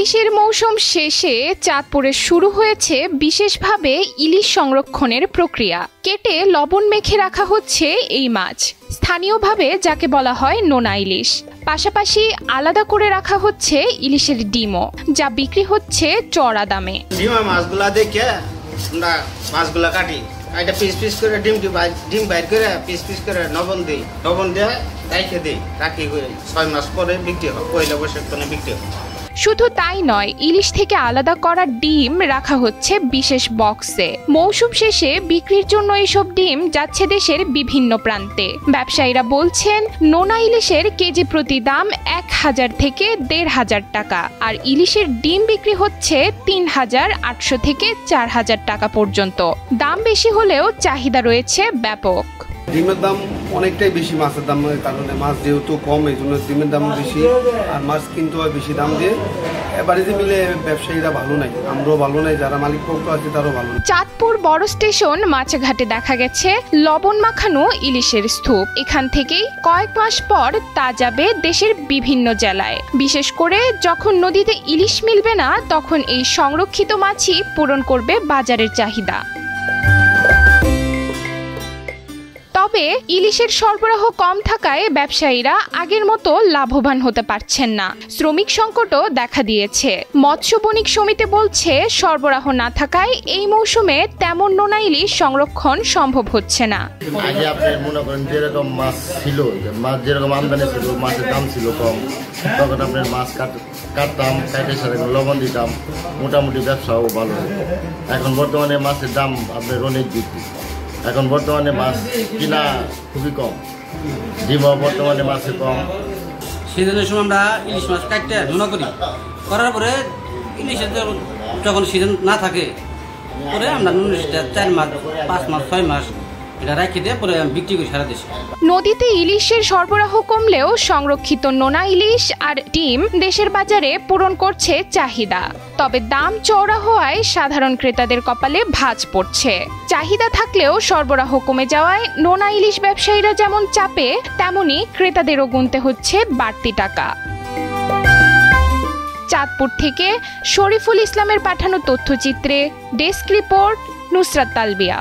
ইলিশের মৌসুম শেষে চাঁদপুরে শুরু হয়েছে বিশেষভাবে ইলিশ সংরক্ষণের প্রক্রিয়া। কেটে লবণ মেখে রাখা হচ্ছে এই মাছ, স্থানীয়ভাবে যাকে বলা হয় নোনা ইলিশ। পাশাপাশি আলাদা করে রাখা হচ্ছে ইলিশের ডিমও, যা বিক্রি হচ্ছে চড়া দামে। মাছগুলা দেখে আমরা মাছগুলা কাটি, এটা পিস পিস করে ডিম বাইর করে পিস পিস করে লবণ দিয়ে রাখে দিই, রাখি 6 মাস পরে বিক্রি হয়, পয়লা বৈশাখ বিক্রি হয়। শুধু তাই নয়, ইলিশ থেকে আলাদা করা ডিম রাখা হচ্ছে বিশেষ বক্সে। মৌসুম শেষে বিক্রির জন্য এসব ডিম যাচ্ছে দেশের বিভিন্ন প্রান্তে। ব্যবসায়ীরা বলছেন, নোনা ইলিশের কেজি প্রতি দাম 1000 থেকে 1500 টাকা, আর ইলিশের ডিম বিক্রি হচ্ছে 3800 থেকে 4000 টাকা পর্যন্ত। দাম বেশি হলেও চাহিদা রয়েছে ব্যাপক। ডিমের দাম অনেকটাই বেশি মাছের দামের কারণে, মাছ যেহেতু কম এই জন্য ডিমের দাম বেশি, আর মাছ কিনতে হয় বেশি দাম দিয়ে। বাড়িতে মিলে ব্যবসায়ীরা ভালো নাই, আমরাও ভালো নাই, যারা মালিক পক্ষ আছে তারও ভালো নাই। চাঁদপুর বড় স্টেশন মাছঘাটে দেখা গেছে লবণ মাখানো ইলিশের স্তূপ। এখান থেকেই কয়েক মাস পর তা যাবে দেশের বিভিন্ন জেলায়। বিশেষ করে যখন নদীতে ইলিশ মিলবে না, তখন এই সংরক্ষিত মাছই পূরণ করবে বাজারের চাহিদা। তবে ইলিশের সরবরাহ কম থাকায় ব্যবসায়ীরা আগের মতো লাভবান হতে পারছেন না। শ্রমিক সংকটও দেখা দিয়েছে। মৎস্য বণিক সমিতি বলছে, সরবরাহ না থাকায় এই মৌসুমে তেমন নোনা ইলিশ সংরক্ষণ সম্ভব হচ্ছে না। আগে আপনি মনে করেন যেরকম মাছ ছিল, মাছ যেরকম আমদানি ছিল, মাছের দাম ছিল কম, তখন আপনার মাছ কাটতাম, কাটে সাথে লবণ দিতাম, মোটামুটি ব্যবসাও ভালো হতো। এখন বর্তমানে মাছের দাম আপনার অনেক বৃদ্ধি। এখন বর্তমানে মাছ কিনা খুবই কম, ডিমও বর্তমানে মাছে কম। সিজনের সময় আমরা ইলিশ মাছ কাটতে নোনা করি, করার পরে ইলিশের যখন সিজন না থাকে পরে আমরা নুনটা 4 মাস 5 মাস 6 মাস এটা রেখে দিয়ে পরে বিক্রি করি সারা দেশে। নদীতে ইলিশের সরবরাহ কমলেও সংরক্ষিত নোনা ইলিশ আর ডিম দেশের বাজারে পূরণ করছে চাহিদা। তবে দাম চওড়া হওয়ায় সাধারণ ক্রেতাদের কপালে ভাঁজ পড়ছে। চাহিদা থাকলেও সরবরাহ কমে যাওয়ায় নোনা ইলিশ ব্যবসায়ীরা যেমন চাপে, তেমনি ক্রেতাদেরও গুনতে হচ্ছে বাড়তি টাকা। চাঁদপুর থেকে শরীফুল ইসলামের পাঠানো তথ্যচিত্রে ডেস্ক রিপোর্ট, নুসরাত তালবিয়া।